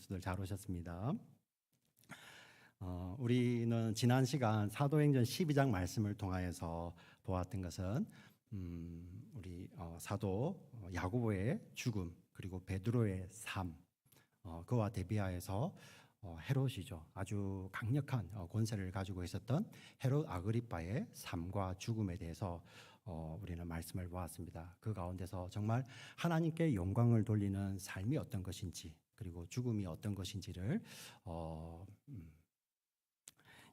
성도들 잘 오셨습니다. 우리는 지난 시간 사도행전 12장 말씀을 통하여서 보았던 것은 우리 사도 야고보의 죽음 그리고 베드로의 삶, 그와 대비하여서 헤롯이죠. 아주 강력한 권세를 가지고 있었던 헤롯 아그리빠의 삶과 죽음에 대해서 우리는 말씀을 보았습니다. 그 가운데서 정말 하나님께 영광을 돌리는 삶이 어떤 것인지 그리고 죽음이 어떤 것인지를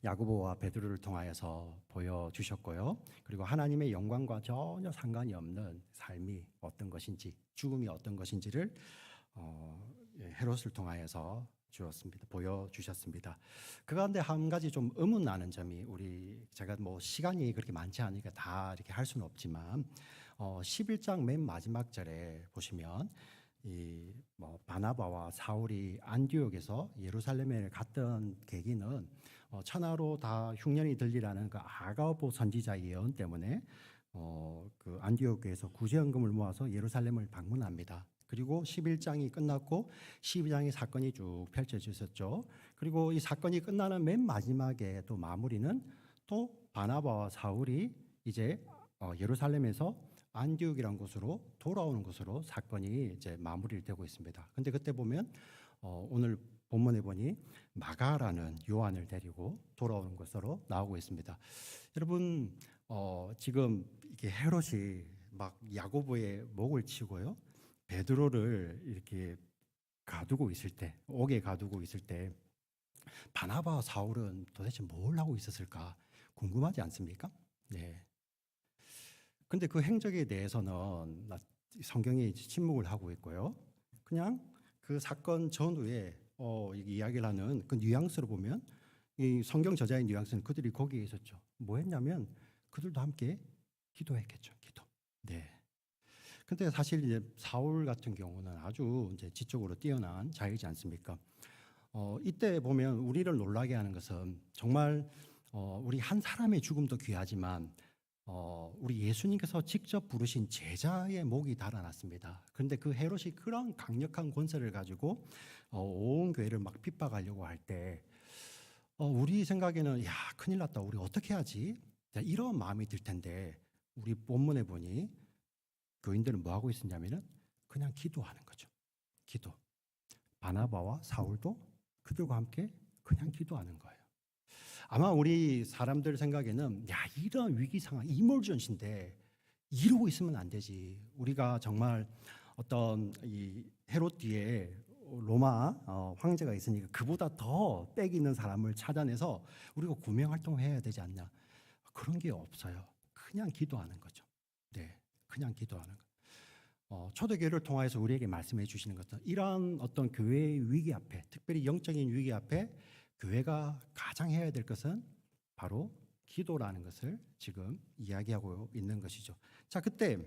야고보와 베드로를 통하여서 보여주셨고요. 그리고 하나님의 영광과 전혀 상관이 없는 삶이 어떤 것인지, 죽음이 어떤 것인지를 헤롯을 통하여서 보여주셨습니다. 그 가운데 한 가지 좀 의문 나는 점이 제가 뭐 시간이 그렇게 많지 않으니까 다 이렇게 할 수는 없지만 11장 맨 마지막 절에 보시면 바나바와 사울이 안디옥에서 예루살렘에 갔던 계기는 천하로 다 흉년이 들리라는 그 아가보 선지자의 예언 때문에 그 안디옥에서 구제연금을 모아서 예루살렘을 방문합니다. 그리고 11장이 끝났고 12장의 사건이 쭉 펼쳐졌었죠. 그리고 이 사건이 끝나는 맨 마지막에 또 마무리는 또 바나바와 사울이 이제 예루살렘에서 안디옥이라는 곳으로 돌아오는 것으로 사건이 이제 마무리를 되고 있습니다. 근데 그때 보면 오늘 본문에 보니 마가라는 요한을 데리고 돌아오는 것으로 나오고 있습니다. 여러분 지금 이게 헤롯이 막 야고보의 목을 치고요. 베드로를 이렇게 옥에 가두고 있을 때 바나바와 사울은 도대체 뭘 하고 있었을까 궁금하지 않습니까? 네. 근데 그 행적에 대해서는 성경이 침묵을 하고 있고요. 그냥 그 사건 전후에 이야기를 하는 그 뉘앙스로 보면 이 성경 저자의 뉘앙스는 그들이 거기에 있었죠. 뭐 했냐면 그들도 함께 기도했겠죠. 기도. 네. 근데 사실 이제 사울 같은 경우는 아주 이제 지적으로 뛰어난 자이지 않습니까? 이때 보면 우리를 놀라게 하는 것은 정말 우리 한 사람의 죽음도 귀하지만 우리 예수님께서 직접 부르신 제자의 목이 달아났습니다. 그런데 그 헤롯이 그런 강력한 권세를 가지고 온 교회를 막 핍박하려고 할 때 우리 생각에는 야 큰일 났다. 우리 어떻게 하지? 이런 마음이 들 텐데 우리 본문에 보니 교인들은 뭐 하고 있었냐면은 그냥 기도하는 거죠. 기도. 바나바와 사울도 그들과 함께 그냥 기도하는 거예요. 아마 우리 사람들 생각에는 야 이런 위기 상황 이몰전시인데 이러고 있으면 안 되지. 우리가 정말 어떤 이 헤롯 뒤에 로마 황제가 있으니까 그보다 더 빽 있는 사람을 찾아내서 우리가 구명 활동을 해야 되지 않냐. 그런 게 없어요. 그냥 기도하는 거죠. 네, 그냥 기도하는 거. 초대교회를 통해서 우리에게 말씀해 주시는 것은 이러한 어떤 교회의 위기 앞에, 특별히 영적인 위기 앞에 교회가 가장 해야 될 것은 바로 기도라는 것을 지금 이야기하고 있는 것이죠. 자, 그때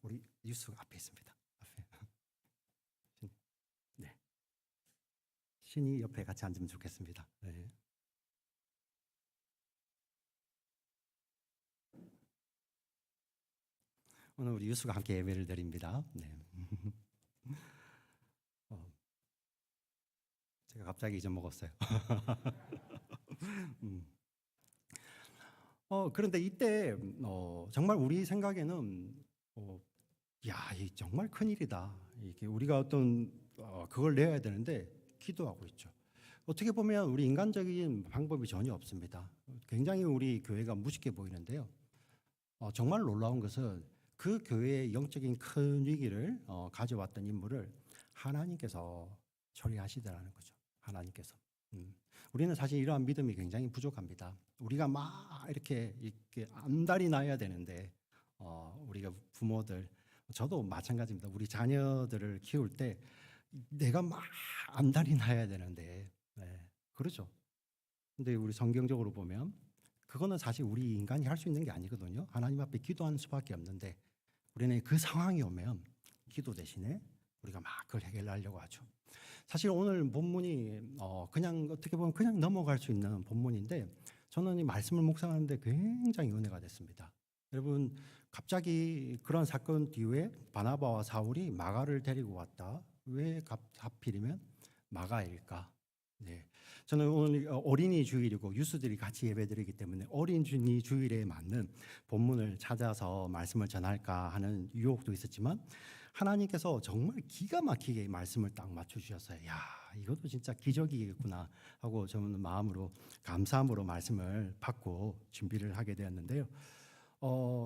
우리 뉴스 앞에 있습니다. 네, 신이 옆에 같이 앉으면 좋겠습니다. 네. 오늘 우리 유수가 함께 예배를 드립니다. 네. 제가 갑자기 잊어먹었어요. 그런데 이때 정말 우리 생각에는 이 정말 큰일이다. 이게 우리가 어떤 그걸 내야 되는데 기도하고 있죠. 어떻게 보면 우리 인간적인 방법이 전혀 없습니다. 굉장히 우리 교회가 무식해 보이는데요. 정말 놀라운 것은 그 교회의 영적인 큰 위기를 가져왔던 인물을 하나님께서 처리하시더라는 거죠. 하나님께서. 우리는 사실 이러한 믿음이 굉장히 부족합니다. 우리가 막 이렇게 안달이 나야 되는데 우리가 부모들, 저도 마찬가지입니다. 우리 자녀들을 키울 때 내가 막 안달이 나야 되는데, 네, 그렇죠. 근데 우리 성경적으로 보면 그거는 사실 우리 인간이 할 수 있는 게 아니거든요. 하나님 앞에 기도하는 수밖에 없는데 우리는 그 상황이 오면 기도 대신에 우리가 막 그걸 해결하려고 하죠. 사실 오늘 본문이 그냥 어떻게 보면 그냥 넘어갈 수 있는 본문인데 저는 이 말씀을 묵상하는데 굉장히 은혜가 됐습니다. 여러분 갑자기 그런 사건 뒤에 바나바와 사울이 마가를 데리고 왔다. 왜 하필이면 마가일까? 네. 저는 오늘 어린이 주일이고 유스들이 같이 예배드리기 때문에 어린이 주일에 맞는 본문을 찾아서 말씀을 전할까 하는 유혹도 있었지만 하나님께서 정말 기가 막히게 말씀을 딱 맞춰주셨어요. 야, 이것도 진짜 기적이겠구나 하고 저는 마음으로 감사함으로 말씀을 받고 준비를 하게 되었는데요.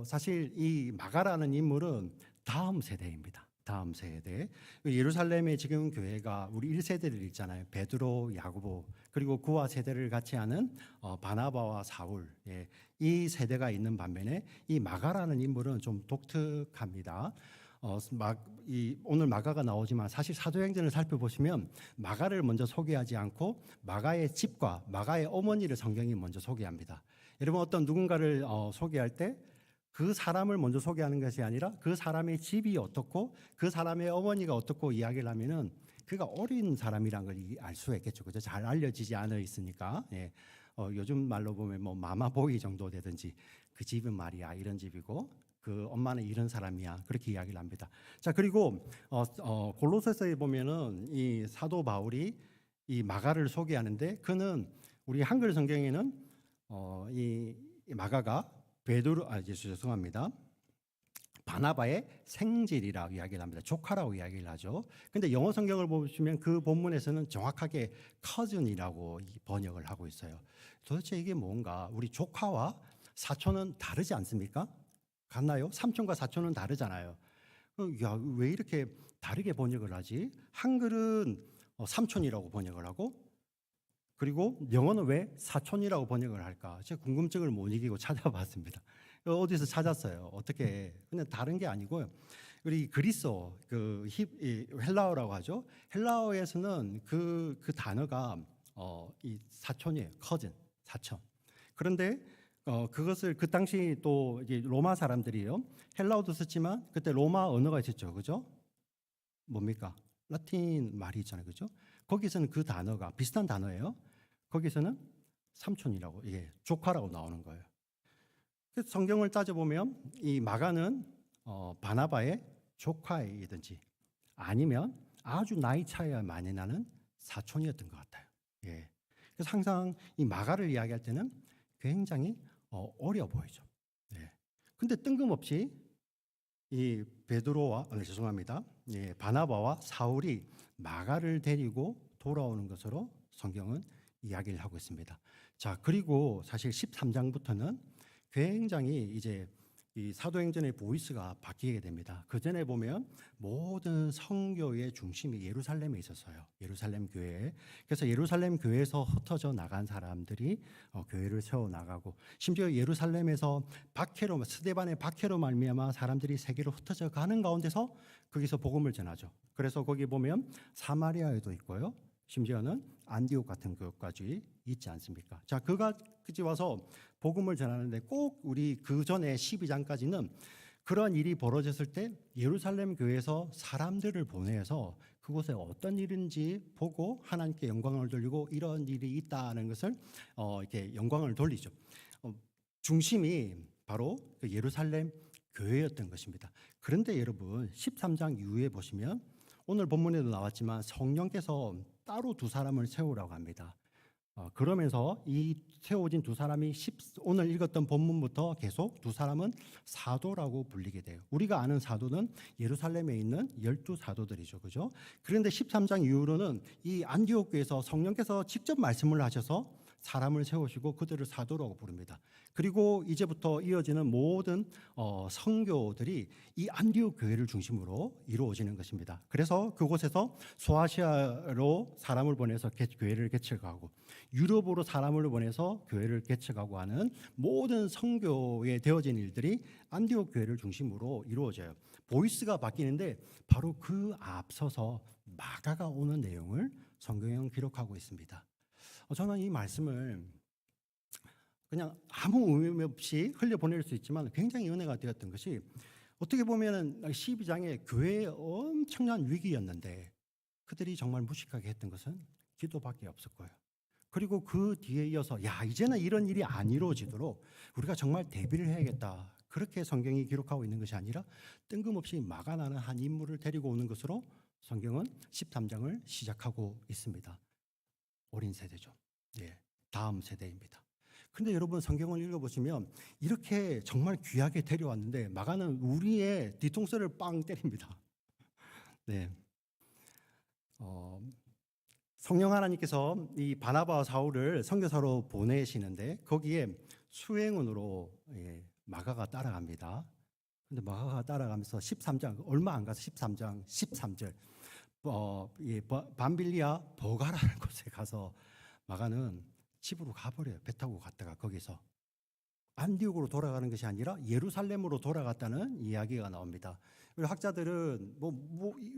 사실 이 마가라는 인물은 다음 세대입니다. 다음 세대. 예루살렘의 지금 교회가 우리 1세대들 있잖아요. 베드로, 야고보, 그리고 그와 세대를 같이 하는 바나바와 사울. 예, 이 세대가 있는 반면에 이 마가라는 인물은 좀 독특합니다. 오늘 마가가 나오지만 사실 사도행전을 살펴보시면 마가를 먼저 소개하지 않고 마가의 집과 마가의 어머니를 성경이 먼저 소개합니다. 여러분 어떤 누군가를 소개할 때 그 사람을 먼저 소개하는 것이 아니라 그 사람의 집이 어떻고 그 사람의 어머니가 어떻고 이야기를 하면은 그가 어린 사람이란 걸 알 수가 있겠죠. 그죠? 잘 알려지지 않아 있으니까. 예. 요즘 말로 보면 뭐 마마보이 정도 되든지 그 집은 말이야 이런 집이고 그 엄마는 이런 사람이야 그렇게 이야기를 합니다. 자, 그리고 골로새서에 보면은 이 사도 바울이 이 마가를 소개하는데 그는 우리 한글 성경에는 이 마가가 죄송합니다. 바나바의 생질이라고 이야기를 합니다. 조카라고 이야기를 하죠. 근데 영어 성경을 보시면 그 본문에서는 정확하게 cousin이라고 번역을 하고 있어요. 도대체 이게 뭔가? 우리 조카와 사촌은 다르지 않습니까? 같나요? 삼촌과 사촌은 다르잖아요. 야, 왜 이렇게 다르게 번역을 하지? 한글은 삼촌이라고 번역을 하고 그리고 영어는 왜 사촌이라고 번역을 할까? 제가 궁금증을 못 이기고 찾아봤습니다. 어디서 찾았어요. 어떻게? 근데 다른 게 아니고요. 우리 그리스어, 헬라어라고 하죠. 헬라어에서는 그 단어가 이 사촌이에요. cousin, 사촌. 그런데 그것을 그 당시 또 이제 로마 사람들이요. 헬라어도 썼지만 그때 로마 언어가 있었죠. 그죠? 뭡니까? 라틴 말이 있잖아요. 그죠? 거기서는 그 단어가 비슷한 단어예요. 거기서는 삼촌이라고, 조카라고 나오는 거예요. 그래서 성경을 따져보면 이 마가는 바나바의 조카이든지 아니면 아주 나이 차이가 많이 나는 사촌이었던 것 같아요. 예. 그래서 항상 이 마가를 이야기할 때는 굉장히 어려 보이죠. 예. 근데 뜬금없이 이 바나바와 사울이 마가를 데리고 돌아오는 것으로 성경은 이야기를 하고 있습니다. 자, 그리고 사실 13장부터는 굉장히 이제 이 사도행전의 보이스가 바뀌게 됩니다. 그 전에 보면 모든 선교의 중심이 예루살렘에 있었어요. 예루살렘 교회. 그래서 예루살렘 교회에서 흩어져 나간 사람들이 교회를 세워 나가고 심지어 예루살렘에서 스데반의 박해로 말미암아 사람들이 세계로 흩어져 가는 가운데서 거기서 복음을 전하죠. 그래서 거기 보면 사마리아에도 있고요. 심지어는 안디옥 같은 것까지 있지 않습니까? 자, 그까지 와서 복음을 전하는데 꼭 우리 그 전에 12장까지는 그런 일이 벌어졌을 때 예루살렘 교회에서 사람들을 보내서 그곳에 어떤 일인지 보고 하나님께 영광을 돌리고 이런 일이 있다는 것을 이렇게 영광을 돌리죠. 중심이 바로 그 예루살렘 교회였던 것입니다. 그런데 여러분 13장 이후에 보시면 오늘 본문에도 나왔지만 성령께서 따로 두 사람을 세우라고 합니다. 그러면서 이 세워진 두 사람이 오늘 읽었던 본문부터 계속 두 사람은 사도라고 불리게 돼요. 우리가 아는 사도는 예루살렘에 있는 12사도들이죠. 그죠? 그런데 13장 이후로는 이 안디옥 교회에서 성령께서 직접 말씀을 하셔서 사람을 세우시고 그들을 사도라고 부릅니다. 그리고 이제부터 이어지는 모든 선교들이 이 안디옥 교회를 중심으로 이루어지는 것입니다. 그래서 그곳에서 소아시아로 사람을 보내서 교회를 개척하고 유럽으로 사람을 보내서 교회를 개척하고 하는 모든 선교에 되어진 일들이 안디옥 교회를 중심으로 이루어져요. 보이스가 바뀌는데 바로 그 앞서서 마가가 오는 내용을 성경은 기록하고 있습니다. 저는 이 말씀을 그냥 아무 의미 없이 흘려보낼 수 있지만 굉장히 은혜가 되었던 것이 어떻게 보면 12장에 교회의 엄청난 위기였는데 그들이 정말 무식하게 했던 것은 기도밖에 없을 거예요. 그리고 그 뒤에 이어서 이제는 이런 일이 안 이루어지도록 우리가 정말 대비를 해야겠다. 그렇게 성경이 기록하고 있는 것이 아니라 뜬금없이 마가나는 한 인물을 데리고 오는 것으로 성경은 13장을 시작하고 있습니다. 어린 세대죠. 예, 다음 세대입니다. 근데 여러분 성경을 읽어보시면 이렇게 정말 귀하게 데려왔는데 마가는 우리의 뒤통수를 빵 때립니다. 네, 성령 하나님께서 이 바나바와 사울을 선교사로 보내시는데 거기에 수행원으로 마가가 따라갑니다. 근데 마가가 따라가면서 13장 얼마 안 가서 13장 13절 밤빌리아 버가라는 곳에 가서 마가는 집으로 가버려요. 배 타고 갔다가 거기서 안디옥으로 돌아가는 것이 아니라 예루살렘으로 돌아갔다는 이야기가 나옵니다. 학자들은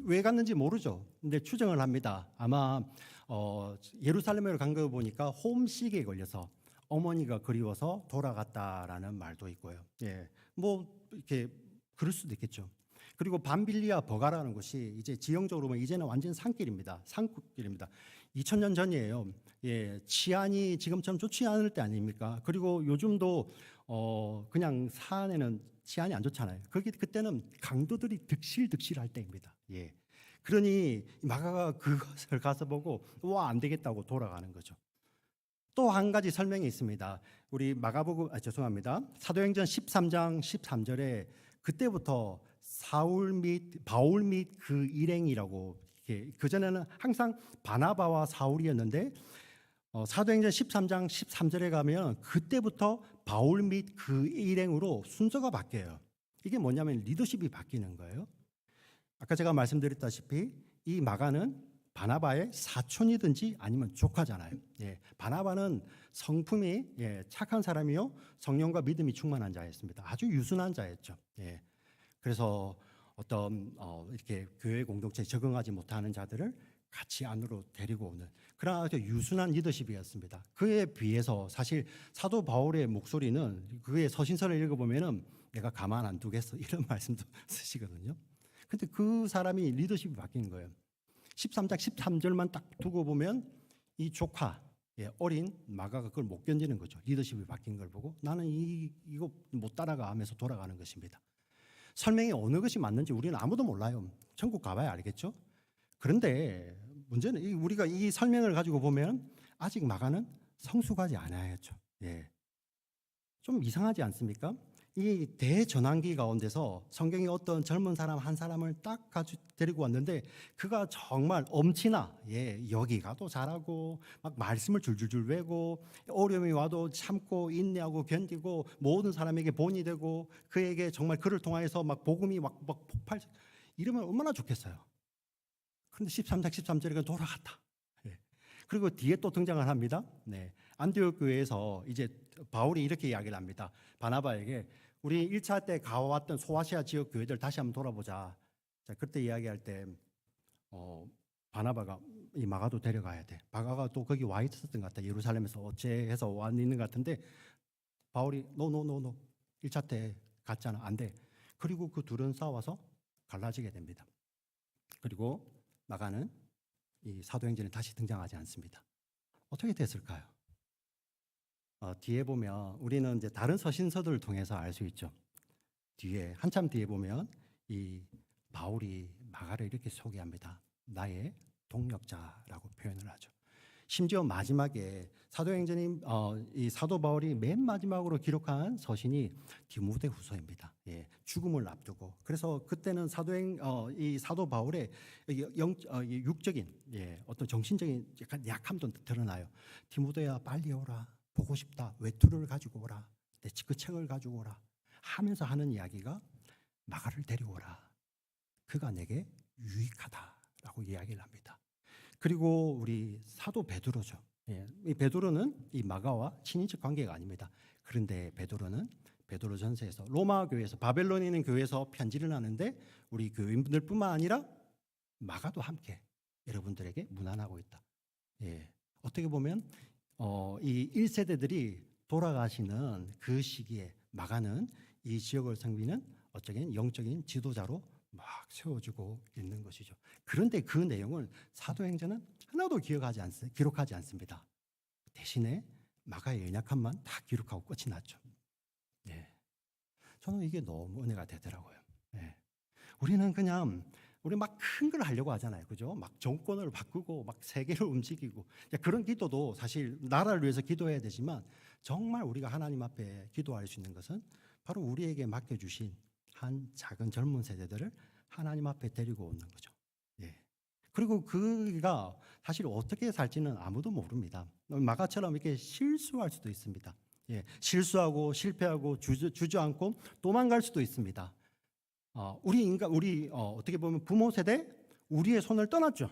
왜 갔는지 모르죠. 근데 추정을 합니다. 아마 예루살렘으로 간 거 보니까 홈식에 걸려서 어머니가 그리워서 돌아갔다라는 말도 있고요. 예, 이렇게 그럴 수도 있겠죠. 그리고 밤빌리아 버가라는 곳이 이제 지형적으로 보면 이제는 완전 산길입니다. 산길입니다. 2000년 전이에요. 예, 치안이 지금처럼 좋지 않을 때 아닙니까? 그리고 요즘도 그냥 산에는 치안이 안 좋잖아요. 그때는 강도들이 득실득실할 때입니다. 예. 그러니 마가가 그것을 가서 보고 안 되겠다고 돌아가는 거죠. 또 한 가지 설명이 있습니다. 우리 마가복음 죄송합니다. 사도행전 13장 13절에 그때부터 바울 및 그 일행이라고 그 전에는 항상 바나바와 사울이었는데 사도행전 13장 13절에 가면 그때부터 바울 및 그 일행으로 순서가 바뀌어요. 이게 뭐냐면 리더십이 바뀌는 거예요. 아까 제가 말씀드렸다시피 이 마가는 바나바의 사촌이든지 아니면 조카잖아요. 예, 바나바는 성품이 착한 사람이요 성령과 믿음이 충만한 자였습니다. 아주 유순한 자였죠. 예, 그래서 어떤 이렇게 교회 공동체에 적응하지 못하는 자들을 같이 안으로 데리고 오는 그런 아주 유순한 리더십이었습니다. 그에 비해서 사실 사도 바울의 목소리는 그의 서신서를 읽어보면은 내가 가만 안 두겠어 이런 말씀도 쓰시거든요. 근데 그 사람이 리더십이 바뀐 거예요. 13장 13절만 딱 두고 보면 이 조카 어린 마가가 그걸 못 견디는 거죠. 리더십이 바뀐 걸 보고 나는 이거 못 따라가 하면서 돌아가는 것입니다. 설명이 어느 것이 맞는지 우리는 아무도 몰라요. 천국 가봐야 알겠죠. 그런데 문제는 우리가 이 설명을 가지고 보면 아직 마가는 성숙하지 않아야죠. 예. 좀 이상하지 않습니까? 이 대전환기 가운데서 성경이 어떤 젊은 사람 한 사람을 딱 데리고 왔는데 그가 정말 엄치나 여기 가도 잘하고 막 말씀을 줄줄줄 외고 어려움이 와도 참고 인내하고 견디고 모든 사람에게 본이 되고 그에게 정말 그를 통하여서 막 복음이 막 폭발 이러면 얼마나 좋겠어요. 그런데 13장 13절에 돌아갔다. 그리고 뒤에 또 등장을 합니다. 안디옥 교회에서 이제 바울이 이렇게 이야기를 합니다. 바나바에게 우리 1차 때 가왔던 소아시아 지역 교회들 다시 한번 돌아보자. 자, 그때 이야기할 때 바나바가 이 마가도 데려가야 돼. 마가가 또 거기 와 있었던 것 같아. 예루살렘에서 어째해서 와 있는 것 같은데 바울이 노 1차 때 갔잖아. 안 돼. 그리고 그 둘은 싸워서 갈라지게 됩니다. 그리고 마가는 이 사도행전에 다시 등장하지 않습니다. 어떻게 됐을까요? 뒤에 보면 우리는 이제 다른 서신서들을 통해서 알 수 있죠. 뒤에 한참 뒤에 보면 이 바울이 마가를 이렇게 소개합니다. 나의 동력자라고 표현을 하죠. 심지어 마지막에 사도행전이 이 사도 바울이 맨 마지막으로 기록한 서신이 디모데후서입니다. 죽음을 앞두고 그래서 그때는 이 사도 바울의 육적인 어떤 정신적인 약간 약함도 드러나요. 디모데야 빨리 오라. 보고 싶다. 외투를 가지고 오라. 그 책을 가지고 오라. 하면서 하는 이야기가 마가를 데려오라. 그가 내게 유익하다라고 이야기를 합니다. 그리고 우리 사도 베드로죠. 이 베드로는 이 마가와 친인척 관계가 아닙니다. 그런데 베드로는 베드로전서에서 로마 교회에서 바벨론에 있는 교회에서 편지를 하는데 우리 교인분들뿐만 아니라 마가도 함께 여러분들에게 문안하고 있다. 어떻게 보면 이 1세대들이 돌아가시는 그 시기에 마가는 이 지역을 섬기는 어쩌긴 영적인 지도자로 막 세워지고 있는 것이죠. 그런데 그 내용을 사도행전은 하나도 기록하지 않습니다. 대신에 마가의 연약함만 다 기록하고 끝이 났죠. 저는 이게 너무 은혜가 되더라고요. 우리는 그냥 우리 막 큰 걸 하려고 하잖아요. 그죠? 막 정권을 바꾸고 막 세계를 움직이고 그런 기도도 사실 나라를 위해서 기도해야 되지만 정말 우리가 하나님 앞에 기도할 수 있는 것은 바로 우리에게 맡겨주신 한 작은 젊은 세대들을 하나님 앞에 데리고 오는 거죠. 예. 그리고 그가 사실 어떻게 살지는 아무도 모릅니다. 마가처럼 이렇게 실수할 수도 있습니다. 예. 실수하고 실패하고 주저앉고 도망갈 수도 있습니다. 우리 어떻게 보면 부모 세대 우리의 손을 떠났죠.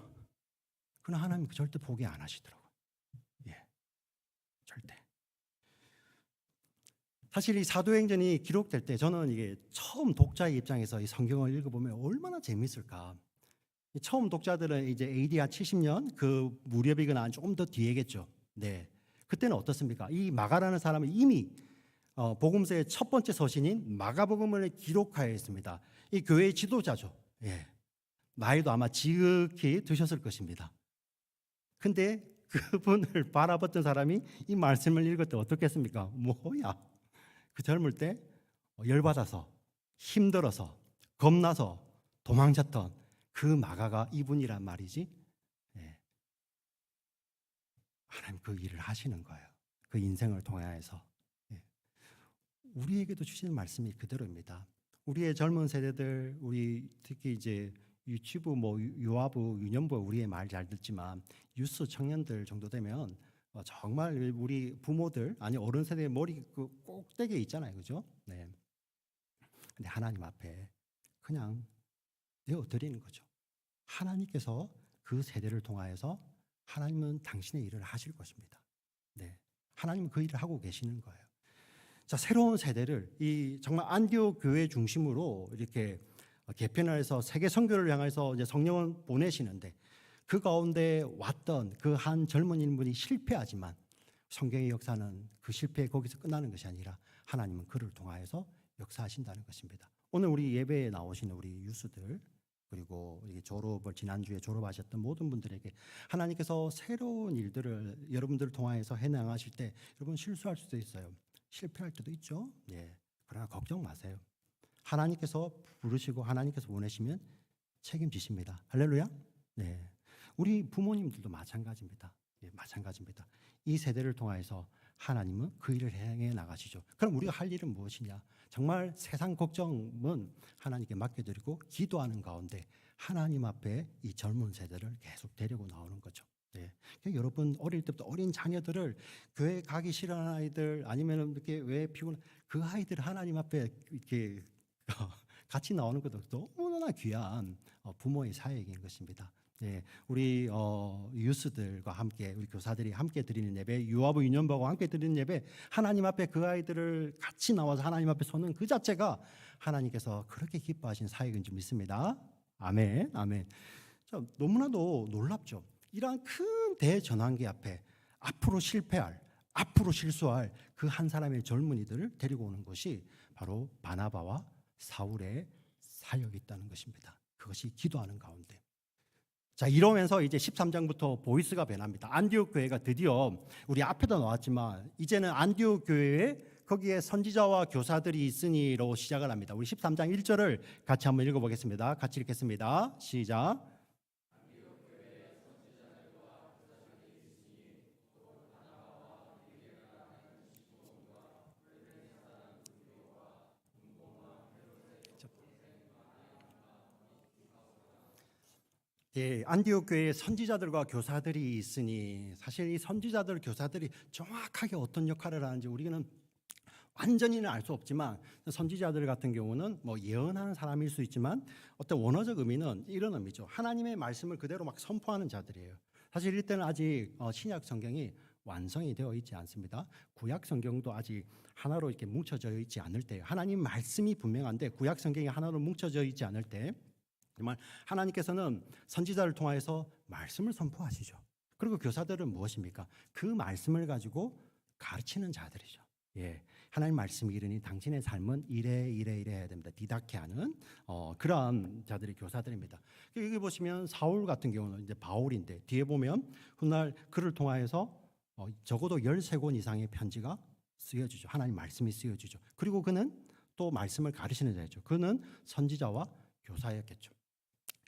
그러나 하나님 절대 포기 안 하시더라고요. 예, 절대. 사실 이 사도행전이 기록될 때 저는 이게 처음 독자의 입장에서 이 성경을 읽어보면 얼마나 재밌을까. 처음 독자들은 이제 AD 한 70년 그 무렵이거나 조금 더 뒤에겠죠. 네, 그때는 어떻습니까? 이 마가라는 사람은 이미 복음서의 첫 번째 서신인 마가복음을 기록하였습니다. 이 교회의 지도자죠. 예. 나이도 아마 지극히 드셨을 것입니다. 근데 그분을 바라봤던 사람이 이 말씀을 읽을 때 어떻겠습니까? 뭐야? 그 젊을 때 열받아서 힘들어서 겁나서 도망쳤던 그 마가가 이분이란 말이지. 예. 하나님 그 일을 하시는 거예요. 그 인생을 통해서. 우리에게도 주시는 말씀이 그대로입니다. 우리의 젊은 세대들, 우리 특히 이제 유치부, 유아부, 유년부 우리의 말 잘 듣지만 유스 청년들 정도 되면 정말 우리 부모들 아니 어른 세대의 머리 그 꼭대기에 있잖아요, 그죠? 네. 근데 하나님 앞에 그냥 내어 드리는 거죠. 하나님께서 그 세대를 통하여서 하나님은 당신의 일을 하실 것입니다. 네. 하나님은 그 일을 하고 계시는 거예요. 자, 새로운 세대를 이 정말 안디옥 교회 중심으로 이렇게 개편을 해서 세계 선교를 향해서 이제 성령을 보내시는데 그 가운데 왔던 그 한 젊은 인물이 실패하지만 성경의 역사는 그 실패 거기서 끝나는 것이 아니라 하나님은 그를 통하여서 역사하신다는 것입니다. 오늘 우리 예배에 나오시는 우리 유스들 그리고 졸업을 지난주에 졸업하셨던 모든 분들에게 하나님께서 새로운 일들을 여러분들을 통하여서 해나가실 때 여러분 실수할 수도 있어요. 실패할 때도 있죠. 예. 그러나 걱정 마세요. 하나님께서 부르시고 하나님께서 보내시면 책임지십니다. 할렐루야. 네. 우리 부모님들도 마찬가지입니다. 예, 마찬가지입니다. 이 세대를 통해서 하나님은 그 일을 행해 나가시죠. 그럼 우리가 할 일은 무엇이냐? 정말 세상 걱정은 하나님께 맡겨드리고 기도하는 가운데 하나님 앞에 이 젊은 세대를 계속 데리고 나오는 거죠. 네. 여러분 어릴 때부터 어린 자녀들을 교회 가기 싫어하는 아이들 아니면 이렇게 왜 피곤 그 아이들 하나님 앞에 이렇게 같이 나오는 것도 너무나 귀한 부모의 사역인 것입니다. 네, 우리 유스들과 함께 우리 교사들이 함께 드리는 예배, 유아부 유년부와 함께 드리는 예배, 하나님 앞에 그 아이들을 같이 나와서 하나님 앞에 서는 그 자체가 하나님께서 그렇게 기뻐하신 사역인 줄 믿습니다. 아멘, 아멘. 자, 너무나도 놀랍죠. 이러한 큰 대전환기 앞에 앞으로 실패할, 앞으로 실수할 그 한 사람의 젊은이들을 데리고 오는 것이 바로 바나바와 사울의 사역이 있다는 것입니다. 그것이 기도하는 가운데. 자, 이러면서 이제 13장부터 보이스가 변합니다. 안디옥 교회가 드디어 우리 앞에도 나왔지만 이제는 안디옥 교회에 거기에 선지자와 교사들이 있으니로 시작을 합니다. 우리 13장 1절을 같이 한번 읽어보겠습니다. 같이 읽겠습니다. 시작. 예, 안디옥 교회에 선지자들과 교사들이 있으니 사실 이 선지자들, 교사들이 정확하게 어떤 역할을 하는지 우리는 완전히는 알 수 없지만 선지자들 같은 경우는 예언하는 사람일 수 있지만 어떤 원어적 의미는 이런 의미죠. 하나님의 말씀을 그대로 막 선포하는 자들이에요. 사실 이때는 아직 신약 성경이 완성이 되어 있지 않습니다. 구약 성경도 아직 하나로 이렇게 뭉쳐져 있지 않을 때, 하나님 말씀이 분명한데 구약 성경이 하나로 뭉쳐져 있지 않을 때 정말 하나님께서는 선지자를 통해서 말씀을 선포하시죠. 그리고 교사들은 무엇입니까? 그 말씀을 가지고 가르치는 자들이죠. 예, 하나님 말씀이 이르니 당신의 삶은 이래 해야 됩니다. 디다케 하는 그런 자들이 교사들입니다. 여기 보시면 사울 같은 경우는 이제 바울인데 뒤에 보면 훗날 그를 통하여서 적어도 13권 이상의 편지가 쓰여지죠. 하나님 말씀이 쓰여지죠. 그리고 그는 또 말씀을 가르치는 자였죠. 그는 선지자와 교사였겠죠.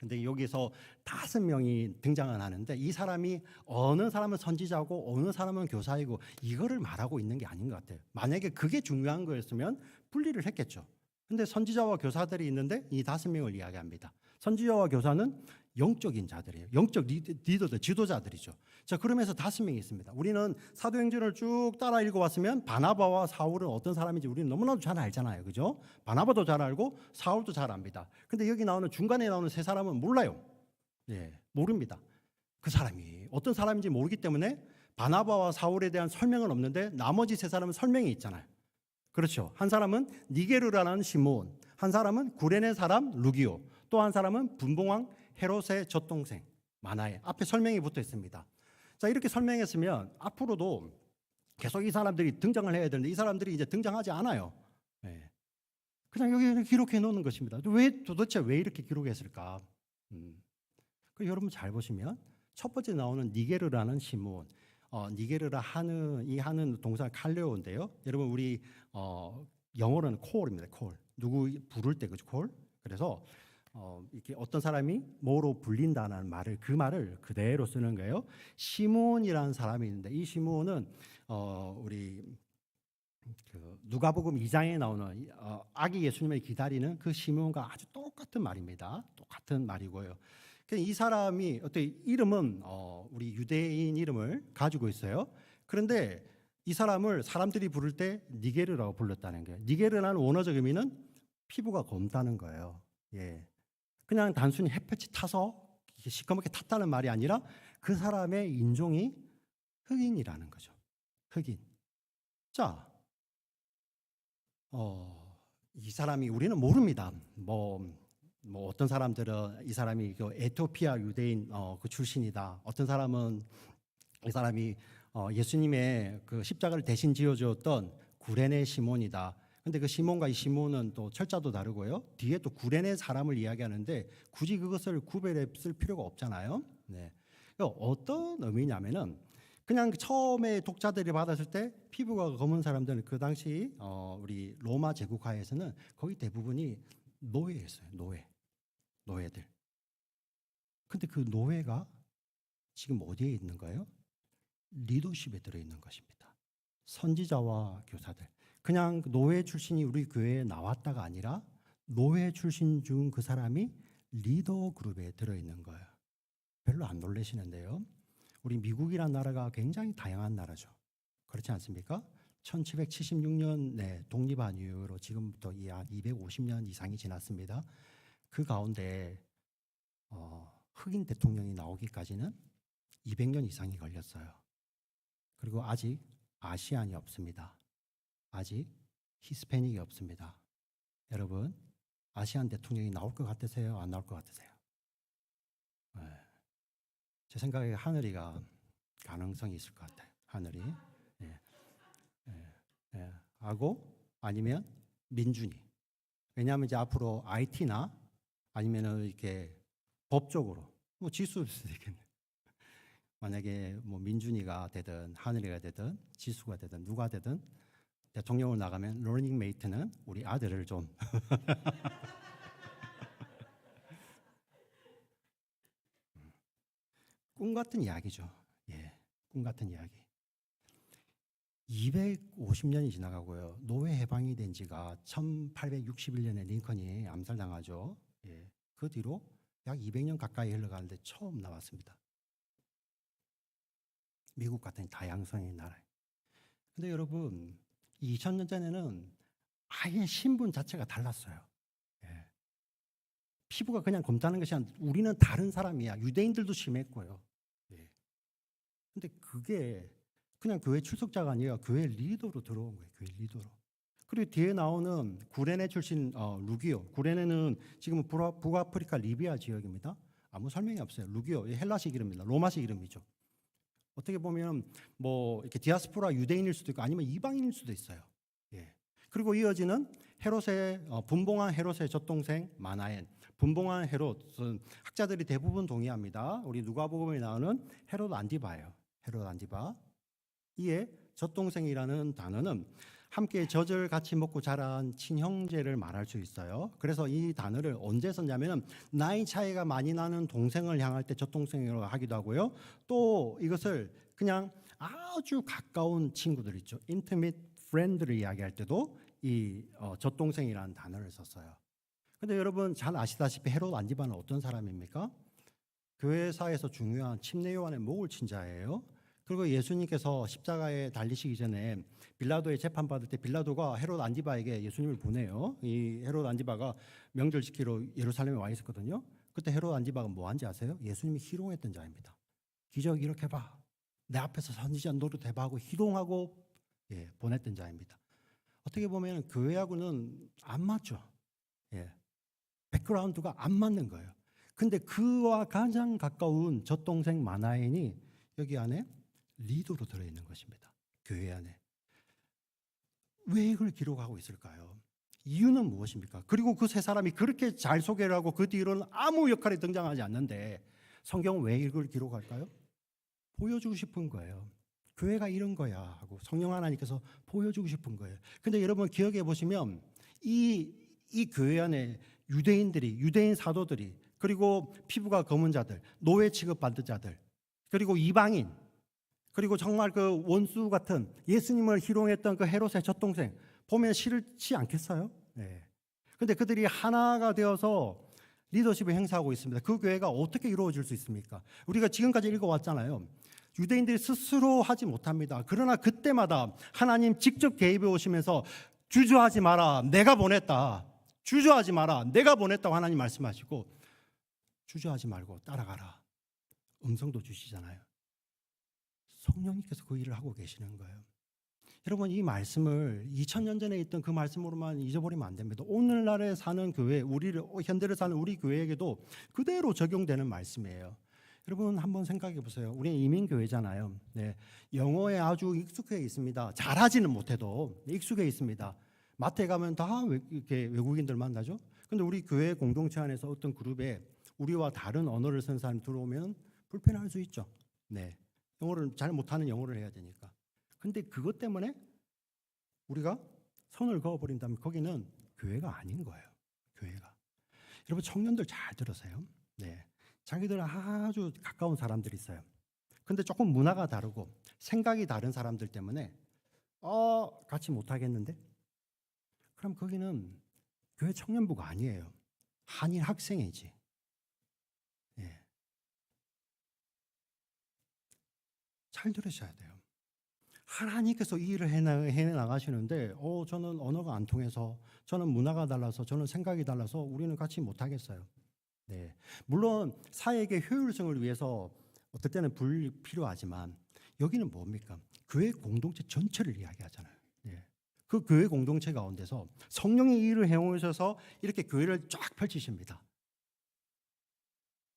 근데 여기서 5명이 등장을 하는데 이 사람이 어느 사람은 선지자고 어느 사람은 교사이고 이거를 말하고 있는 게 아닌 것 같아요. 만약에 그게 중요한 거였으면 분리를 했겠죠. 근데 선지자와 교사들이 있는데 이 5명을 이야기합니다. 선지자와 교사는 영적인 자들이에요. 영적 리더들, 지도자들이죠. 자, 그러면서 5명이 있습니다. 우리는 사도행전을 쭉 따라 읽어왔으면 바나바와 사울은 어떤 사람인지 우리는 너무나도 잘 알잖아요. 그죠? 바나바도 잘 알고 사울도 잘 압니다. 근데 여기 나오는 중간에 나오는 3사람은 몰라요. 예, 모릅니다. 그 사람이 어떤 사람인지 모르기 때문에 바나바와 사울에 대한 설명은 없는데 나머지 3사람은 설명이 있잖아요. 그렇죠. 한 사람은 니게르라는 시므온, 한 사람은 구레네 사람 루기오, 또 한 사람은 분봉왕 헤롯의 젖동생 마나에. 앞에 설명이 붙어 있습니다. 자, 이렇게 설명했으면 앞으로도 계속 이 사람들이 등장을 해야 되는데 이 사람들이 이제 등장하지 않아요. 네. 그냥 여기 기록해 놓는 것입니다. 도대체 왜 이렇게 기록했을까? 그 여러분 잘 보시면 첫 번째 나오는 니게르라는 시므온, 니게르라 하는 동사 칼레오인데요. 여러분 우리 영어로는 콜입니다. 콜. 누구 부를 때 그죠? 콜. 그래서 이렇게 어떤 사람이 뭐로 불린다는 말을 그 말을 그대로 쓰는 거예요. 시므온이라는 사람이 있는데 이 시므온은 우리 그 누가복음 2장에 나오는 아기 예수님을 기다리는 그 시므온과 아주 똑같은 말입니다. 똑같은 말이고요. 이 사람이 어떤 이름은 우리 유대인 이름을 가지고 있어요. 그런데 이 사람을 사람들이 부를 때 니게르라고 불렀다는 거예요. 니게르라는 원어적 의미는 피부가 검다는 거예요. 예. 그냥 단순히 햇볕이 타서 시커멓게 탔다는 말이 아니라 그 사람의 인종이 흑인이라는 거죠. 흑인. 자, 이 사람이 우리는 모릅니다. 뭐 어떤 사람들은 이 사람이 그 에티오피아 유대인 그 출신이다. 어떤 사람은 이 사람이 예수님의 그 십자가를 대신 지어주었던 구레네 시몬이다. 근데 그 시몬과 이 시몬은 또 철자도 다르고요. 뒤에 또 구레네 사람을 이야기하는데 굳이 그것을 구별해 쓸 필요가 없잖아요. 네. 어떤 의미냐면은 그냥 처음에 독자들이 받았을 때 피부가 검은 사람들은 그 당시 우리 로마 제국하에서는 거의 대부분이 노예였어요. 노예들. 근데 그 노예가 지금 어디에 있는 거예요? 리더십에 들어있는 것입니다. 선지자와 교사들. 그냥 노예 출신이 우리 교회에 나왔다가 아니라 노예 출신 중 그 사람이 리더 그룹에 들어있는 거예요. 별로 안 놀라시는데요. 우리 미국이라는 나라가 굉장히 다양한 나라죠. 그렇지 않습니까? 1776년에 독립한 이후로 지금부터 약 250년 이상이 지났습니다. 그 가운데 흑인 대통령이 나오기까지는 200년 이상이 걸렸어요. 그리고 아직 아시안이 없습니다. 아직 히스패닉이 없습니다. 여러분, 아시안 대통령이 나올 것 같으세요? 안 나올 것 같으세요? 네. 제 생각에 하늘이가 가능성이 있을 것 같아요. 하늘이. 예. 예. 하고 아니면 민준이. 왜냐하면 이제 앞으로 IT나 아니면은 이렇게 법적으로 뭐 지수일 수도 있겠네. 만약에 뭐 민준이가 되든 하늘이가 되든 지수가 되든 누가 되든 대통령으로 나가면 러닝 메이트는 우리 아들을 좀 꿈 같은 이야기죠. 예, 꿈 같은 이야기. 250년이 지나가고요. 노예 해방이 된 지가 1861년에 링컨이 암살당하죠. 예, 그 뒤로 약 200년 가까이 흘러가는데 처음 나왔습니다. 미국 같은 다양성의 나라. 근데 여러분, 2000년 전에는 아예 신분 자체가 달랐어요. 예. 피부가 그냥 검다는 것이 아니라 우리는 다른 사람이야. 유대인들도 심했고요. 예. 근데 그게 그냥 교회 출석자가 아니라 교회 리더로 들어온 거예요. 교회 리더로. 그리고 뒤에 나오는 구레네 출신 루기오. 구레네는 지금 북아프리카 리비아 지역입니다. 아무 설명이 없어요. 루기오, 헬라식 이름입니다. 로마식 이름이죠. 어떻게 보면 뭐 이렇게 디아스포라 유대인일 수도 있고 아니면 이방인일 수도 있어요. 예. 그리고 이어지는 헤롯의 분봉왕 헤롯의 젖동생 마나엔. 분봉왕 헤롯은 학자들이 대부분 동의합니다. 우리 누가복음에 나오는 헤롯 안디바예요. 헤롯 안디바. 이에 젖동생이라는 단어는 함께 젖을 같이 먹고 자란 친형제를 말할 수 있어요. 그래서 이 단어를 언제 썼냐면 나이 차이가 많이 나는 동생을 향할 때 젖동생이라고 하기도 하고요. 또 이것을 그냥 아주 가까운 친구들 있죠. intimate friend를 이야기할 때도 이 젖동생이라는 단어를 썼어요. 근데 여러분 잘 아시다시피 헤롯 안티바는 어떤 사람입니까? 교회사에서 중요한 침례 요한의 목을 친 자예요. 그리고 예수님께서 십자가에 달리시기 전에 빌라도의 재판 받을 때 빌라도가 헤롯 안티바에게 예수님을 보내요. 이 헤롯 안티바가 명절 지키러 예루살렘에 와 있었거든요. 그때 헤롯 안티바가 뭐 한지 아세요? 예수님이 희롱했던 자입니다. 기적 이렇게 봐. 내 앞에서 선지자 노릇 해봐하고 희롱하고 보냈던 자입니다. 어떻게 보면 교회하고는 안 맞죠. 백그라운드가 안 맞는 거예요. 근데 그와 가장 가까운 젖동생 마나엔이 여기 안에 리더로 들어있는 것입니다. 교회 안에. 왜 이걸 기록하고 있을까요? 이유는 무엇입니까? 그리고 그 세 사람이 그렇게 잘 소개를 하고 그 뒤로는 아무 역할이 등장하지 않는데 성경은 왜 이걸 기록할까요? 보여주고 싶은 거예요. 교회가 이런 거야 하고 성령 하나님께서 보여주고 싶은 거예요. 근데 여러분 기억해 보시면 이 교회 안에 유대인 사도들이 그리고 피부가 검은 자들, 노예 취급받은 자들, 그리고 이방인, 그리고 정말 그 원수 같은 예수님을 희롱했던 그 헤롯의 젖동생 보면 싫지 않겠어요? 네. 근데 그들이 하나가 되어서 리더십을 행사하고 있습니다. 그 교회가 어떻게 이루어질 수 있습니까? 우리가 지금까지 읽어왔잖아요. 유대인들이 스스로 하지 못합니다. 그러나 그때마다 하나님 직접 개입해 오시면서 주저하지 마라. 내가 보냈다. 주저하지 마라. 내가 보냈다고 하나님 말씀하시고 주저하지 말고 따라가라. 음성도 주시잖아요. 성령님께서 그 일을 하고 계시는 거예요. 여러분 이 말씀을 2000년 전에 있던 그 말씀으로만 잊어버리면 안 됩니다. 오늘날에 사는 교회, 현대를 사는 우리 교회에게도 그대로 적용되는 말씀이에요. 여러분 한번 생각해 보세요. 우리는 이민교회잖아요. 네, 영어에 아주 익숙해 있습니다. 잘하지는 못해도 익숙해 있습니다. 마트에 가면 다 이렇게 외국인들 만나죠. 근데 우리 교회 공동체 안에서 어떤 그룹에 우리와 다른 언어를 쓰는 사람이 들어오면 불편할 수 있죠. 네, 영어를 잘 못하는 영어를 해야 되니까. 근데 그것 때문에 우리가 선을 그어버린다면 거기는 교회가 아닌 거예요. 교회가. 여러분 청년들 잘 들으세요. 네, 자기들 아주 가까운 사람들이 있어요. 근데 조금 문화가 다르고 생각이 다른 사람들 때문에 같이 못하겠는데? 그럼 거기는 교회 청년부가 아니에요. 한인 학생이지. 예. 잘 들으셔야 돼요. 하나님께서 이 일을 해나가시는데 저는 언어가 안 통해서 저는 문화가 달라서 저는 생각이 달라서 우리는 같이 못하겠어요. 네. 물론 사회의 효율성을 위해서 어떨 때는 불필요하지만 여기는 뭡니까? 교회 공동체 전체를 이야기하잖아요. 네. 그 교회 공동체 가운데서 성령이 이 일을 해오셔서 이렇게 교회를 쫙 펼치십니다.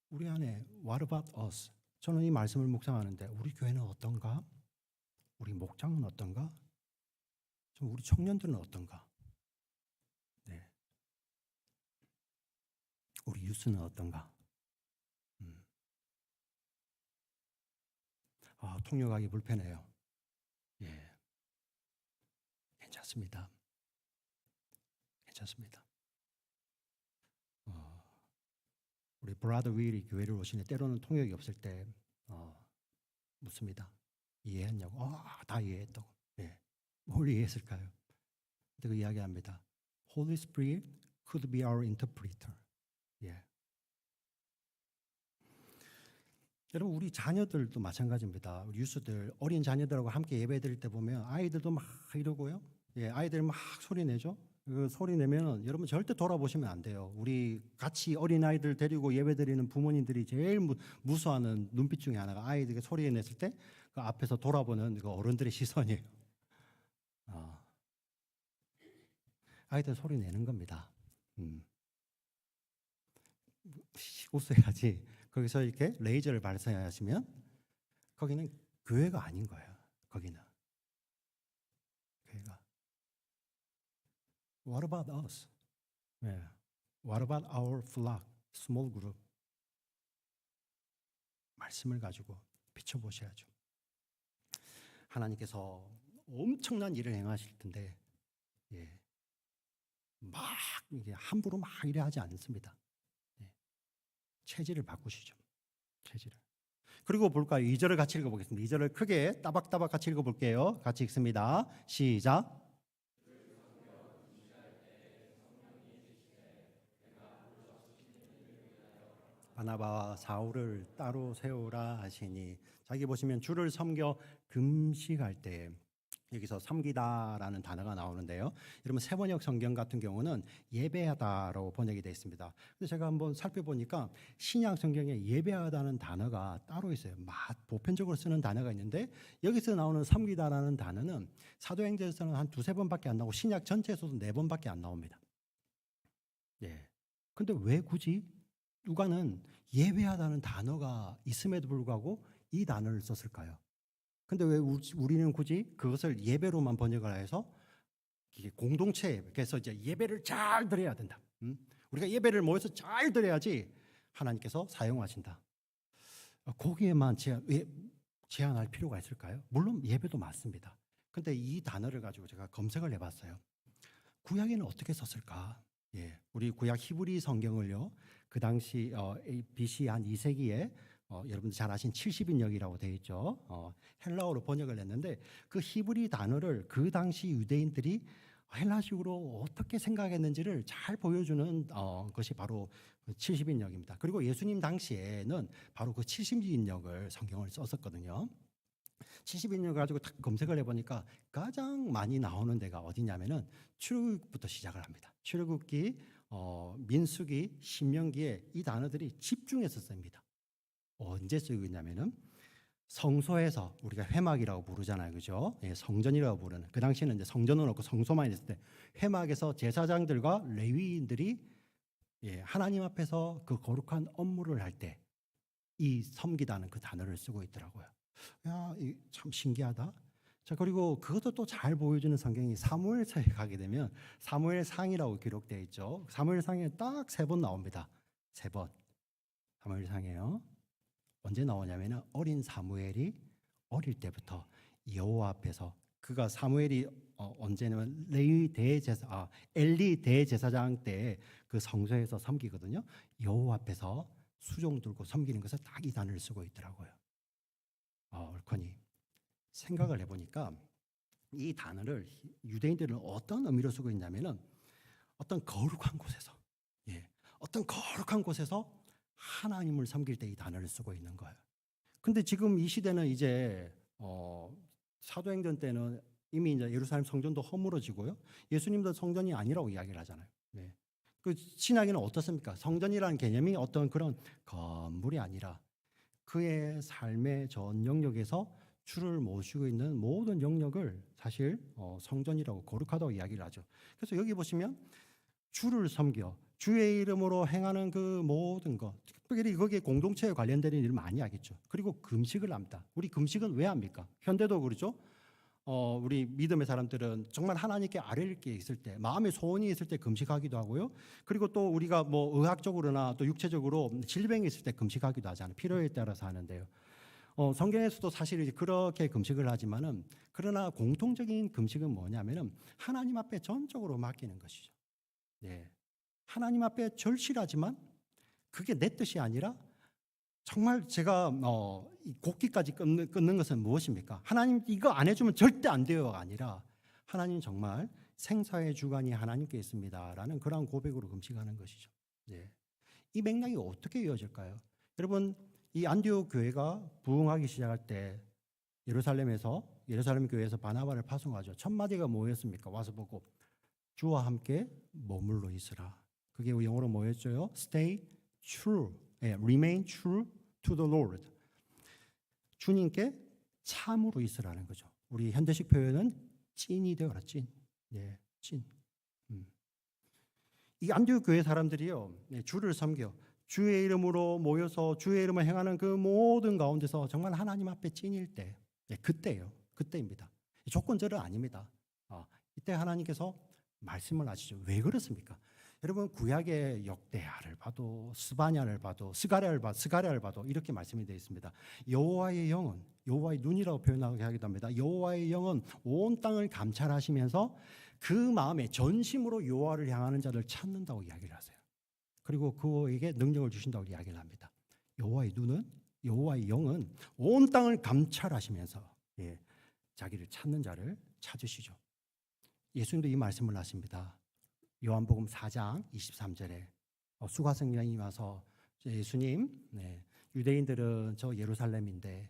우리 안에 What about us? 저는 이 말씀을 묵상하는데 우리 교회는 어떤가? 우리 목장은 어떤가? 좀 우리 청년들은 어떤가? 네. 우리 유스는 어떤가? 통역하기 불편해요. 예, 괜찮습니다. 괜찮습니다. 우리 브라더 윌이 교회를 오시는데 때로는 통역이 없을 때 묻습니다. 이해했냐고? 다 이해했다고. 예, 뭘 이해했을까요? 근데 그 이야기합니다. Holy Spirit could be our interpreter. 예. 여러분 우리 자녀들도 마찬가지입니다. 우리 유스들 어린 자녀들하고 함께 예배 드릴 때 보면 아이들도 막 이러고요. 예, 아이들 막 소리 내죠. 그 소리 내면 여러분 절대 돌아보시면 안 돼요. 우리 같이 어린 아이들 데리고 예배 드리는 부모님들이 제일 무서워하는 눈빛 중에 하나가 아이들이 소리 냈을 때 그 앞에서 돌아보는 그 어른들의 시선이에요. 아이들 소리 내는 겁니다. 웃어야지. 거기서 이렇게 레이저를 발사하시면 거기는 교회가 아닌 거예요. 거기는 교회가. What about us? 네. What about our flock, small group? 말씀을 가지고 비춰보셔야죠. 하나님께서 엄청난 일을 행하실 텐데 예. 막 이게 함부로 막 이래 하지 않습니다. 예. 체질을 바꾸시죠. 체질을. 그리고 볼까요? 2절을 같이 읽어보겠습니다. 2절을 크게 따박따박 같이 읽어볼게요. 같이 읽습니다. 시작. 바나바와 사울을 따로 세우라 하시니. 자기 보시면 주를 섬겨 금식할 때 여기서 섬기다라는 단어가 나오는데요. 여러분 세번역 성경 같은 경우는 예배하다로 번역이 되어 있습니다. 근데 제가 한번 살펴보니까 신약 성경에 예배하다는 단어가 따로 있어요. 보편적으로 쓰는 단어가 있는데 여기서 나오는 섬기다라는 단어는 사도행전에서는 한 두세 번밖에 안 나오고 신약 전체에서도 네 번밖에 안 나옵니다. 예. 근데 왜 굳이 누가는 예배하다는 단어가 있음에도 불구하고 이 단어를 썼을까요? 근데 왜 우리는 굳이 그것을 예배로만 번역을 해서 이게 공동체, 그래서 이제 예배를 잘 드려야 된다. 우리가 예배를 모여서 잘 드려야지 하나님께서 사용하신다. 거기에만 제한할 필요가 있을까요? 물론 예배도 맞습니다. 근데 이 단어를 가지고 제가 검색을 해봤어요. 구약에는 어떻게 썼을까? 예, 우리 구약 히브리 성경을요. 그 당시 BC 한 2세기에 여러분들 잘 아신 70인역이라고 되어 있죠. 헬라어로 번역을 했는데 그 히브리 단어를 그 당시 유대인들이 헬라식으로 어떻게 생각했는지를 잘 보여주는 것이 바로 70인역입니다. 그리고 예수님 당시에는 바로 그 70인역을 성경을 썼었거든요. 70인역을 가지고 딱 검색을 해보니까 가장 많이 나오는 데가 어디냐면은 출애굽부터 시작을 합니다. 출애굽기, 민수기, 신명기에 이 단어들이 집중해서 씁니다. 언제 쓰고 있냐면은 성소에서 우리가 회막이라고 부르잖아요, 그죠? 예, 성전이라고 부르는. 그 당시에는 이제 성전은 없고 성소만 있을 때 회막에서 제사장들과 레위인들이 하나님 앞에서 그 거룩한 업무를 할 때 이 섬기다는 그 단어를 쓰고 있더라고요. 야, 참 신기하다. 자, 그리고 그것도 또 잘 보여주는 성경이 사무엘서에 가게 되면 사무엘상이라고 기록되어 있죠. 사무엘상에 딱 3번 나옵니다. 3번. 사무엘상에요. 언제 나오냐면은 어린 사무엘이 어릴 때부터 여호와 앞에서 그가 사무엘이 언제냐면 엘리 대제사장 때 그 성소에서 섬기거든요. 여호와 앞에서 수종 들고 섬기는 것을 딱 이 단어를 쓰고 있더라고요. 옳거니 생각을 해보니까 이 단어를 유대인들은 어떤 의미로 쓰고 있냐면은 어떤 거룩한 곳에서 어떤 거룩한 곳에서 하나님을 섬길 때 이 단어를 쓰고 있는 거예요. 근데 지금 이 시대는 이제 사도행전 때는 이미 이제 예루살렘 성전도 허물어지고요. 예수님도 성전이 아니라고 이야기를 하잖아요. 네. 그 신약에는 어떻습니까? 성전이라는 개념이 어떤 그런 건물이 아니라 그의 삶의 전 영역에서 주를 모시고 있는 모든 영역을 사실 성전이라고 거룩하다고 이야기를 하죠. 그래서 여기 보시면 주를 섬겨 주의 이름으로 행하는 그 모든 것, 특별히 거기에 공동체에 관련되는 일을 많이 하겠죠. 그리고 금식을 합니다. 우리 금식은 왜 합니까? 현대도 그렇죠. 우리 믿음의 사람들은 정말 하나님께 아뢰일 게 있을 때, 마음의 소원이 있을 때 금식하기도 하고요. 그리고 또 우리가 뭐 의학적으로나 또 육체적으로 질병이 있을 때 금식하기도 하잖아요. 필요에 따라서 하는데요. 성경에서도 사실 이제 그렇게 금식을 하지만은 그러나 공통적인 금식은 뭐냐면은 하나님 앞에 전적으로 맡기는 것이죠. 네. 하나님 앞에 절실하지만 그게 내 뜻이 아니라 정말 제가 곡기까지 끊는 것은 무엇입니까? 하나님 이거 안 해주면 절대 안 돼요가 아니라 하나님 정말 생사의 주관이 하나님께 있습니다라는 그런 고백으로 금식하는 것이죠. 네. 이 맥락이 어떻게 이어질까요? 여러분 이 안디옥 교회가 부흥하기 시작할 때 예루살렘 교회에서 바나바를 파송하죠. 첫 마디가 뭐였습니까? 와서 보고 주와 함께 머물러 있으라. 그게 영어로 뭐였죠? Stay true, remain true to the Lord. 주님께 참으로 있으라는 거죠. 우리 현대식 표현은 찐이 되어라, 찐. 찐. 이 안디옥 교회 사람들이요, 주를 섬겨 주의 이름으로 모여서 주의 이름을 행하는 그 모든 가운데서 정말 하나님 앞에 찐일 때, 그때예요. 그때입니다. 조건절은 아닙니다. 이때 하나님께서 말씀을 하시죠. 왜 그렇습니까? 여러분 구약의 역대하를 봐도 스바냐를 봐도 스가랴를 봐도 이렇게 말씀이 되어 있습니다. 여호와의 영은 여호와의 눈이라고 표현하게 하기도 합니다. 여호와의 영은 온 땅을 감찰하시면서 그 마음에 전심으로 여호와를 향하는 자를 찾는다고 이야기를 하세요. 그리고 그에게 능력을 주신다고 이야기를 합니다. 여호와의 눈은, 여호와의 영은 온 땅을 감찰하시면서 자기를 찾는 자를 찾으시죠. 예수님도 이 말씀을 하십니다. 요한복음 4장 23절에 수가성령이 와서 예수님, 유대인들은 저 예루살렘인데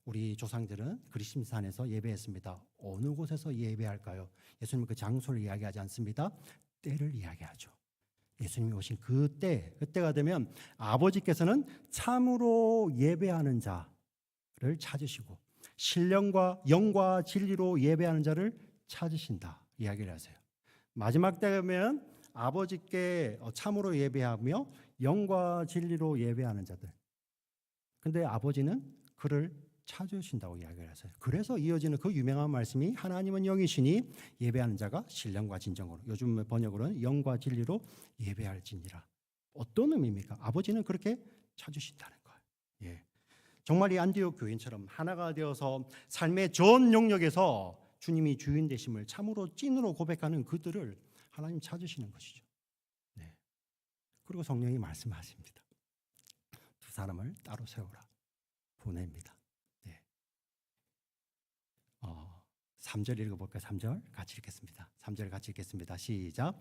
우리 조상들은 그리심산에서 예배했습니다. 어느 곳에서 예배할까요? 예수님은 그 장소를 이야기하지 않습니다. 때를 이야기하죠. 예수님이 오신 그때가 되면 아버지께서는 참으로 예배하는 자를 찾으시고 신령과 영과 진리로 예배하는 자를 찾으신다 이야기를 하세요. 마지막 때 되면 아버지께 참으로 예배하며 영과 진리로 예배하는 자들. 근데 아버지는 그를 찾으신다고 이야기를 하세요. 그래서 이어지는 그 유명한 말씀이 하나님은 영이시니 예배하는 자가 신령과 진정으로, 요즘 번역으로는 영과 진리로 예배할지니라. 어떤 의미입니까? 아버지는 그렇게 찾으신다는 거예요. 정말 이 안디옥 교인처럼 하나가 되어서 삶의 전 영역에서 주님이 주인 되심을 참으로 찐으로 고백하는 그들을 하나님 찾으시는 것이죠. 그리고 성령이 말씀하십니다. 두 사람을 따로 세우라 보냅니다. 3절 읽어볼까요? 3절 같이 읽겠습니다. 3절 같이 읽겠습니다. 시작.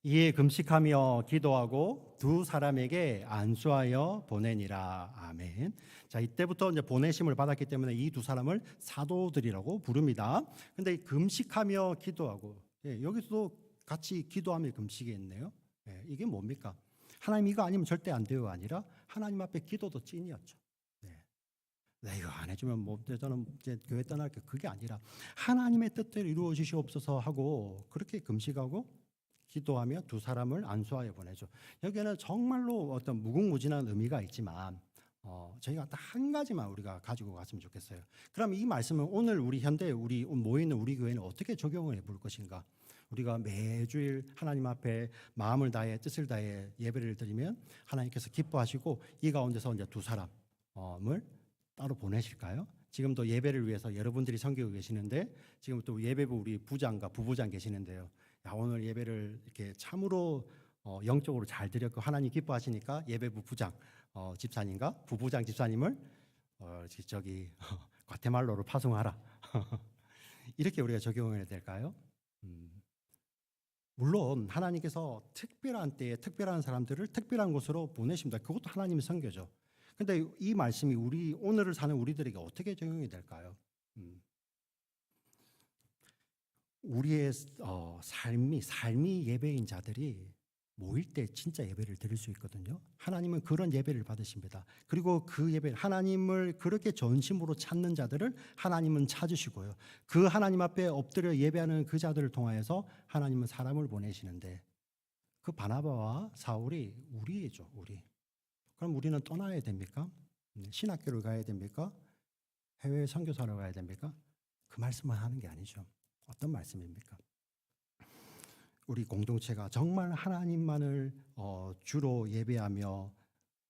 이에 금식하며 기도하고 두 사람에게 안수하여 보내니라. 아멘. 자, 이때부터 이제 보내심을 받았기 때문에 이 두 사람을 사도들이라고 부릅니다. 근데 금식하며 기도하고, 여기서도 같이 기도하며 금식이 있네요. 이게 뭡니까? 하나님 이거 아니면 절대 안 돼요 아니라 하나님 앞에 기도도 찐이었죠. 이거 안 해주면 저는 이제 교회 떠날게, 그게 아니라 하나님의 뜻대로 이루어 주시옵소서 하고 그렇게 금식하고 기도하며 두 사람을 안수하여 보내죠. 여기에는 정말로 어떤 무궁무진한 의미가 있지만 저희가 딱 한 가지만 우리가 가지고 갔으면 좋겠어요. 그럼 이 말씀은 오늘 우리 현대 우리 모이는 우리 교회는 어떻게 적용을 해볼 것인가? 우리가 매주일 하나님 앞에 마음을 다해 뜻을 다해 예배를 드리면 하나님께서 기뻐하시고 이 가운데서 이제 두 사람을 따로 보내실까요? 지금도 예배를 위해서 여러분들이 섬기고 계시는데 지금 또 예배부 우리 부장과 부부장 계시는데요. 오늘 예배를 이렇게 참으로 영적으로 잘 드렸고 하나님 기뻐하시니까 예배부 부장 집사님과 부부장 집사님을 저기 과테말로로 파송하라. 이렇게 우리가 적용을 해야 될까요? 물론 하나님께서 특별한 때에 특별한 사람들을 특별한 곳으로 보내십니다. 그것도 하나님의 선교죠. 근데 이 말씀이 우리 오늘을 사는 우리들에게 어떻게 적용이 될까요? 우리의 삶이 예배인 자들이 모일 때 진짜 예배를 드릴 수 있거든요. 하나님은 그런 예배를 받으십니다. 그리고 그 예배, 하나님을 그렇게 전심으로 찾는 자들을 하나님은 찾으시고요. 그 하나님 앞에 엎드려 예배하는 그 자들을 통하여서 하나님은 사람을 보내시는데 그 바나바와 사울이 우리죠, 우리. 그럼 우리는 떠나야 됩니까? 신학교를 가야 됩니까? 해외 선교사로 가야 됩니까? 그 말씀만 하는 게 아니죠. 어떤 말씀입니까? 우리 공동체가 정말 하나님만을 주로 예배하며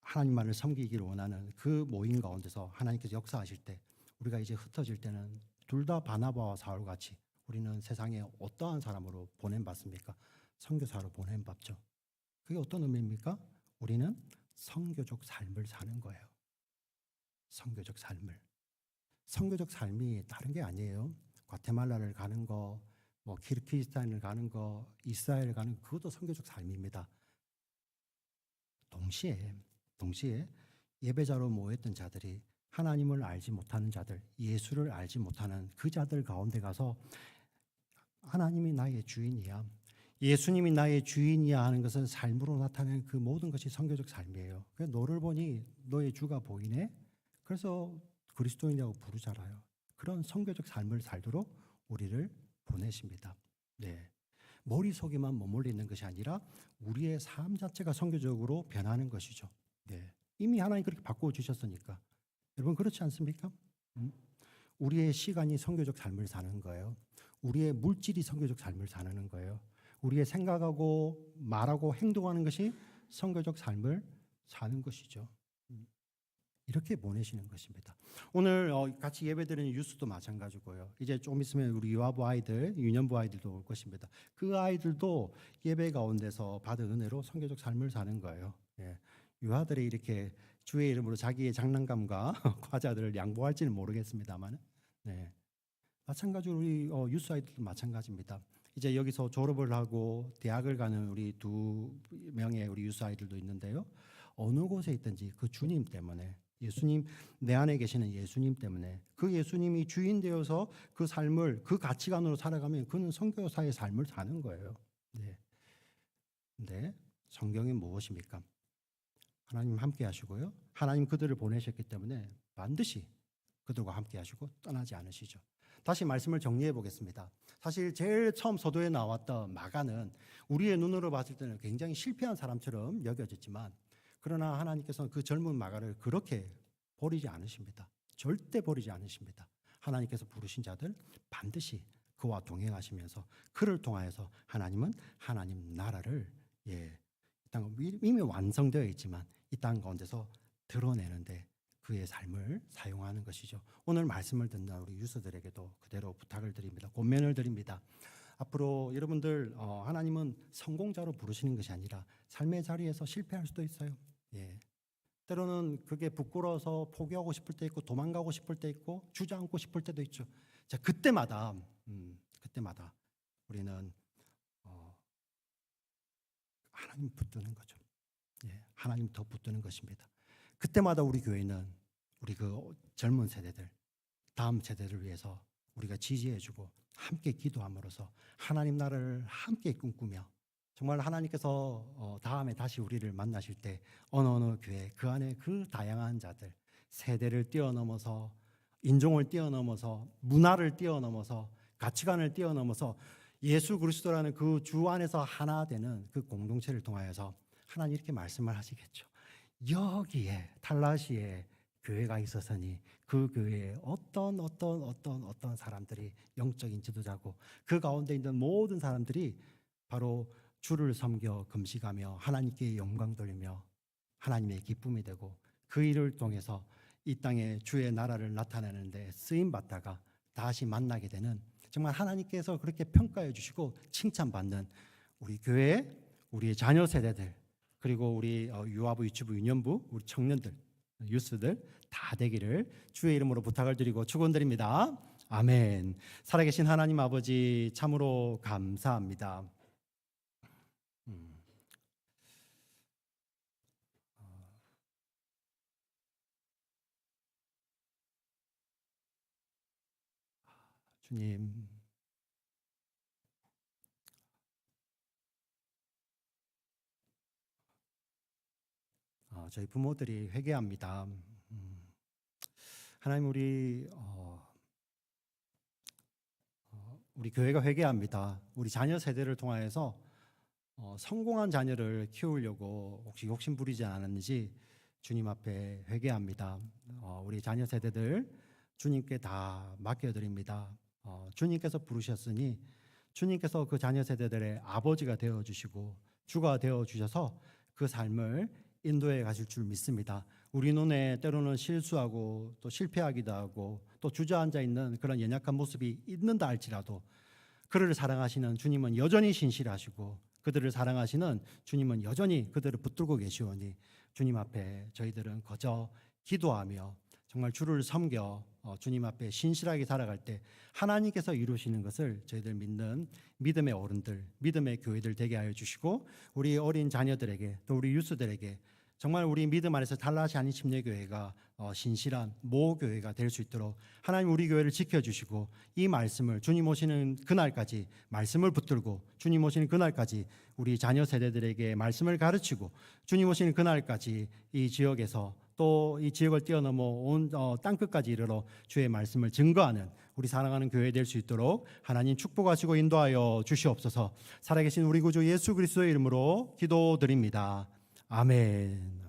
하나님만을 섬기기를 원하는 그 모임 가운데서 하나님께서 역사하실 때 우리가 이제 흩어질 때는 둘 다 바나바와 사울같이 우리는 세상에 어떠한 사람으로 보냄받습니까? 선교사로 보냄받죠. 그게 어떤 의미입니까? 우리는 선교적 삶을 사는 거예요. 선교적 삶을. 선교적 삶이 다른 게 아니에요. 과테말라를 가는 거, 키르기스탄을 가는 거, 이스라엘 가는 거, 그것도 선교적 삶입니다. 동시에 예배자로 모였던 자들이 하나님을 알지 못하는 자들, 예수를 알지 못하는 그 자들 가운데 가서 하나님이 나의 주인이야, 예수님이 나의 주인이야 하는 것은 삶으로 나타내는 그 모든 것이 선교적 삶이에요. 너를 보니 너의 주가 보이네? 그래서 그리스도인이라고 부르잖아요. 그런 선교적 삶을 살도록 우리를 보내십니다. 머릿속에만 머물러 있는 것이 아니라 우리의 삶 자체가 선교적으로 변하는 것이죠. 이미 하나님 그렇게 바꾸어 주셨으니까. 여러분 그렇지 않습니까? 우리의 시간이 선교적 삶을 사는 거예요. 우리의 물질이 선교적 삶을 사는 거예요. 우리의 생각하고 말하고 행동하는 것이 선교적 삶을 사는 것이죠. 이렇게 보내시는 것입니다. 오늘 같이 예배드리는 유스도 마찬가지고요. 이제 좀 있으면 우리 유아부 아이들, 유년부 아이들도 올 것입니다. 그 아이들도 예배 가운데서 받은 은혜로 선교적 삶을 사는 거예요. 예. 유아들이 이렇게 주의 이름으로 자기의 장난감과 과자들을 양보할지는 모르겠습니다만, 네. 마찬가지로 우리 유스 아이들도 마찬가지입니다. 이제 여기서 졸업을 하고 대학을 가는 우리 2명의 우리 유스 아이들도 있는데요. 어느 곳에 있든지 그 주님 때문에, 예수님, 내 안에 계시는 예수님 때문에, 그 예수님이 주인 되어서 그 삶을 그 가치관으로 살아가면 그는 선교사의 삶을 사는 거예요. 네. 근데 성경이 무엇입니까? 하나님 함께 하시고요. 하나님 그들을 보내셨기 때문에 반드시 그들과 함께 하시고 떠나지 않으시죠. 다시 말씀을 정리해 보겠습니다. 사실 제일 처음 서도에 나왔던 마가는 우리의 눈으로 봤을 때는 굉장히 실패한 사람처럼 여겨졌지만, 그러나 하나님께서는 그 젊은 마가를 그렇게 버리지 않으십니다. 절대 버리지 않으십니다. 하나님께서 부르신 자들 반드시 그와 동행하시면서 그를 통하여서 하나님은 하나님 나라를 이 땅 이미 완성되어 있지만 이 땅 가운데서 드러내는데 그의 삶을 사용하는 것이죠. 오늘 말씀을 듣는 우리 유서들에게도 그대로 부탁을 드립니다. 권면을 드립니다. 앞으로 여러분들 하나님은 성공자로 부르시는 것이 아니라 삶의 자리에서 실패할 수도 있어요. 예. 때로는 그게 부끄러워서 포기하고 싶을 때 있고 도망가고 싶을 때 있고 주저앉고 싶을 때도 있죠. 자, 그때마다 우리는 하나님 붙드는 거죠. 예, 하나님 더 붙드는 것입니다. 그때마다 우리 교회는 우리 그 젊은 세대들, 다음 세대를 위해서 우리가 지지해주고 함께 기도함으로써 하나님 나라를 함께 꿈꾸며 정말 하나님께서 다음에 다시 우리를 만나실 때 어느 교회 그 안에 그 다양한 자들, 세대를 뛰어넘어서 인종을 뛰어넘어서 문화를 뛰어넘어서 가치관을 뛰어넘어서 예수 그리스도라는 그 주 안에서 하나 되는 그 공동체를 통하여서 하나님 이렇게 말씀을 하시겠죠. 여기에 탈라시에 교회가 있었으니 그 교회에 어떤 사람들이 영적인 지도자고 그 가운데 있는 모든 사람들이 바로 주를 섬겨 금식하며 하나님께 영광 돌리며 하나님의 기쁨이 되고 그 일을 통해서 이 땅에 주의 나라를 나타내는데 쓰임 받다가 다시 만나게 되는, 정말 하나님께서 그렇게 평가해 주시고 칭찬받는 우리 교회, 우리의 자녀 세대들, 그리고 우리 유아부, 유치부, 유년부, 우리 청년들, 유스들 다 되기를 주의 이름으로 부탁을 드리고 축원드립니다. 아멘. 살아계신 하나님 아버지 참으로 감사합니다. 주님, 저희 부모들이 회개합니다. 하나님, 우리 교회가 회개합니다. 우리 자녀 세대를 통하여서 성공한 자녀를 키우려고 혹시 욕심 부리지 않았는지 주님 앞에 회개합니다. 우리 자녀 세대들 주님께 다 맡겨드립니다. 주님께서 부르셨으니 주님께서 그 자녀 세대들의 아버지가 되어주시고 주가 되어주셔서 그 삶을 인도해 가실 줄 믿습니다. 우리 눈에 때로는 실수하고 또 실패하기도 하고 또 주저앉아 있는 그런 연약한 모습이 있는다 할지라도 그들을 사랑하시는 주님은 여전히 신실하시고 그들을 사랑하시는 주님은 여전히 그들을 붙들고 계시오니 주님 앞에 저희들은 거저 기도하며 정말 주를 섬겨 주님 앞에 신실하게 살아갈 때 하나님께서 이루시는 것을 저희들 믿는 믿음의 어른들, 믿음의 교회들 되게 하여 주시고 우리 어린 자녀들에게 또 우리 유스들에게 정말 우리 믿음 안에서 달라지 않은 침례교회가 신실한 모교회가 될 수 있도록 하나님 우리 교회를 지켜주시고 이 말씀을 주님 오시는 그날까지 말씀을 붙들고 주님 오시는 그날까지 우리 자녀 세대들에게 말씀을 가르치고 주님 오시는 그날까지 이 지역에서 또 이 지역을 뛰어넘어 온 땅끝까지 이르러 주의 말씀을 증거하는 우리 사랑하는 교회 될 수 있도록 하나님 축복하시고 인도하여 주시옵소서. 살아계신 우리 구주 예수 그리스도의 이름으로 기도드립니다. 아멘.